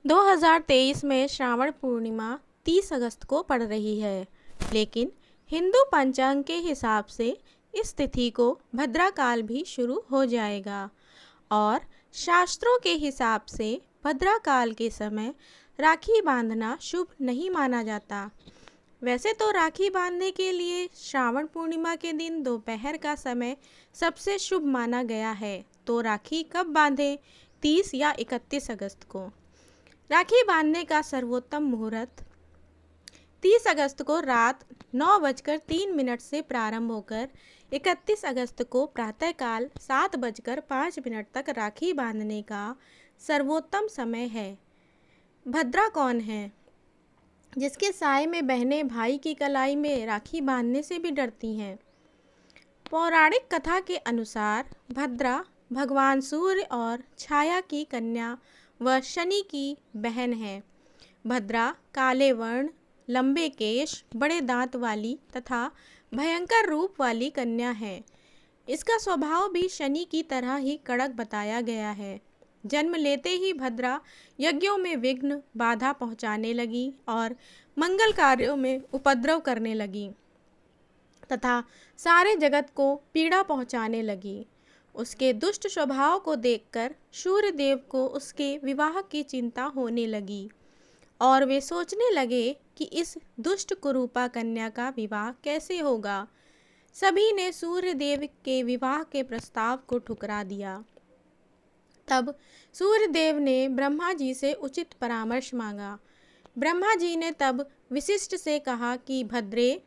2023 में श्रावण पूर्णिमा 30 अगस्त को पड़ रही है, लेकिन हिंदू पंचांग के हिसाब से इस तिथि को भद्राकाल भी शुरू हो जाएगा और शास्त्रों के हिसाब से भद्राकाल के समय राखी बांधना शुभ नहीं माना जाता। वैसे तो राखी बांधने के लिए श्रावण पूर्णिमा के दिन दोपहर का समय सबसे शुभ माना गया है, तो राखी कब बांधें? 30 या 31 अगस्त को। राखी बांधने का सर्वोत्तम मुहूर्त 30 अगस्त को रात 9:03 से प्रारंभ होकर 31 अगस्त को प्रातःकाल 7:05 तक राखी बांधने का सर्वोत्तम समय है। भद्रा कौन है? जिसके साए में बहनें भाई की कलाई में राखी बांधने से भी डरती हैं। पौराणिक कथा के अनुसार भद्रा भगवान सूर्य और छाया की कन्या व शनि की बहन है। भद्रा काले वर्ण, लंबे केश, बड़े दांत वाली तथा भयंकर रूप वाली कन्या है। इसका स्वभाव भी शनि की तरह ही कड़क बताया गया है। जन्म लेते ही भद्रा यज्ञों में विघ्न बाधा पहुंचाने लगी और मंगल कार्यों में उपद्रव करने लगी तथा सारे जगत को पीड़ा पहुंचाने लगी। उसके दुष्ट स्वभाव को देखकर सूर्य देव को उसके विवाह की चिंता होने लगी और वे सोचने लगे कि इस दुष्ट कुरूपा कन्या का विवाह कैसे होगा। सभी ने सूर्य देव के विवाह के प्रस्ताव को ठुकरा दिया। तब सूर्य देव ने ब्रह्मा जी से उचित परामर्श मांगा। ब्रह्मा जी ने तब वशिष्ठ से कहा कि भद्रे,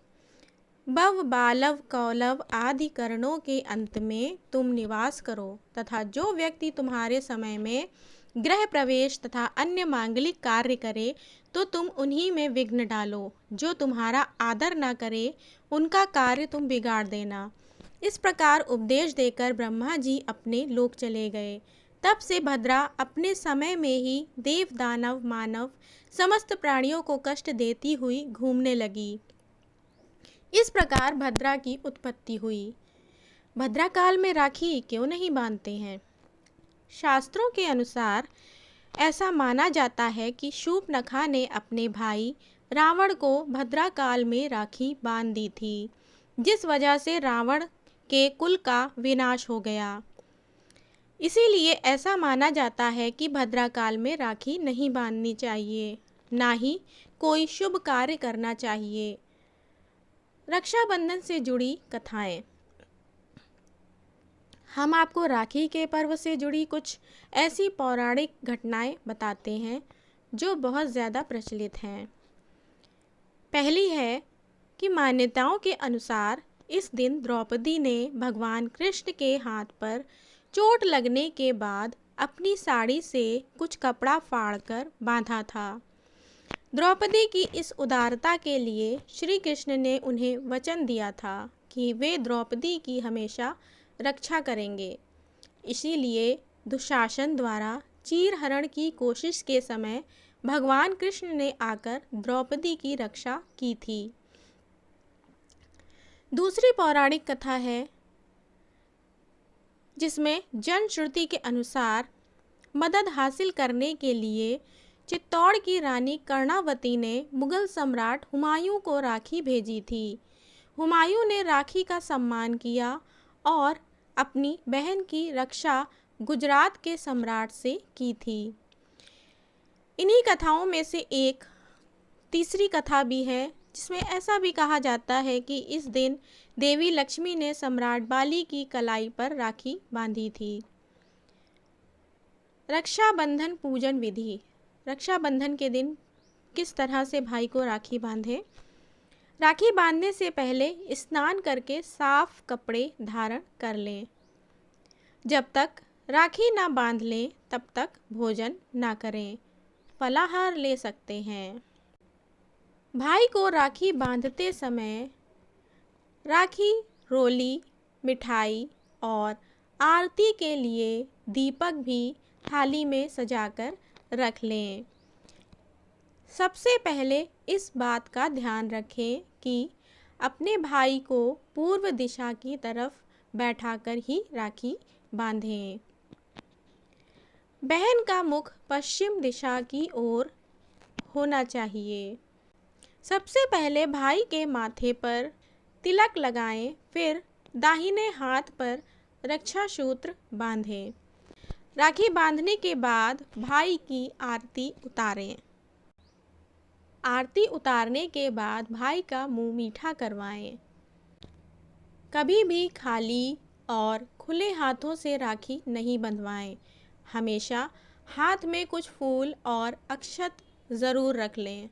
बव, बालव, कौलव आदि करणों के अंत में तुम निवास करो तथा जो व्यक्ति तुम्हारे समय में गृह प्रवेश तथा अन्य मांगलिक कार्य करे तो तुम उन्हीं में विघ्न डालो। जो तुम्हारा आदर न करे उनका कार्य तुम बिगाड़ देना। इस प्रकार उपदेश देकर ब्रह्मा जी अपने लोक चले गए। तब से भद्रा अपने समय में ही देव, दानव, मानव समस्त प्राणियों को कष्ट देती हुई घूमने लगी। इस प्रकार भद्रा की उत्पत्ति हुई। भद्राकाल में राखी क्यों नहीं बांधते हैं? शास्त्रों के अनुसार ऐसा माना जाता है कि शूर्पणखा ने अपने भाई रावण को भद्राकाल में राखी बांध दी थी, जिस वजह से रावण के कुल का विनाश हो गया। इसीलिए ऐसा माना जाता है कि भद्राकाल में राखी नहीं बांधनी चाहिए, ना ही कोई शुभ कार्य करना चाहिए। रक्षाबंधन से जुड़ी कथाएं। हम आपको राखी के पर्व से जुड़ी कुछ ऐसी पौराणिक घटनाएं बताते हैं जो बहुत ज़्यादा प्रचलित हैं। पहली है कि मान्यताओं के अनुसार इस दिन द्रौपदी ने भगवान कृष्ण के हाथ पर चोट लगने के बाद अपनी साड़ी से कुछ कपड़ा फाड़कर बांधा था। द्रौपदी की इस उदारता के लिए श्री कृष्ण ने उन्हें वचन दिया था कि वे द्रौपदी की हमेशा रक्षा करेंगे। इसीलिए दुशासन द्वारा चीरहरण की कोशिश के समय भगवान कृष्ण ने आकर द्रौपदी की रक्षा की थी। दूसरी पौराणिक कथा है जिसमें जनश्रुति के अनुसार मदद हासिल करने के लिए चित्तौड़ की रानी कर्णावती ने मुगल सम्राट हुमायूं को राखी भेजी थी। हुमायूं ने राखी का सम्मान किया और अपनी बहन की रक्षा गुजरात के सम्राट से की थी। इन्हीं कथाओं में से एक तीसरी कथा भी है जिसमें ऐसा भी कहा जाता है कि इस दिन देवी लक्ष्मी ने सम्राट बाली की कलाई पर राखी बांधी थी। रक्षाबंधन पूजन विधि। रक्षाबंधन के दिन किस तरह से भाई को राखी बांधें? राखी बांधने से पहले स्नान करके साफ कपड़े धारण कर लें। जब तक राखी ना बांध लें तब तक भोजन ना करें। फलाहार ले सकते हैं। भाई को राखी बांधते समय राखी, रोली, मिठाई और आरती के लिए दीपक भी थाली में सजाकर रख लें। सबसे पहले इस बात का ध्यान रखें कि अपने भाई को पूर्व दिशा की तरफ बैठाकर ही राखी बांधें। बहन का मुख पश्चिम दिशा की ओर होना चाहिए। सबसे पहले भाई के माथे पर तिलक लगाएं, फिर दाहिने हाथ पर रक्षा सूत्र बांधें। राखी बांधने के बाद भाई की आरती उतारें। आरती उतारने के बाद भाई का मुंह मीठा करवाएं। कभी भी खाली और खुले हाथों से राखी नहीं बंधवाएं। हमेशा हाथ में कुछ फूल और अक्षत ज़रूर रख लें।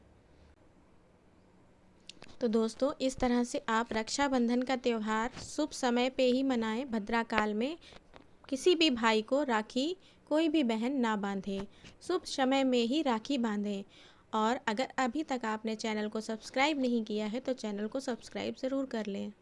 तो दोस्तों, इस तरह से आप रक्षाबंधन का त्यौहार शुभ समय पे ही मनाएं। भद्राकाल में किसी भी भाई को राखी कोई भी बहन ना बांधे, शुभ समय में ही राखी बांधें। और अगर अभी तक आपने चैनल को सब्सक्राइब नहीं किया है तो चैनल को सब्सक्राइब ज़रूर कर लें।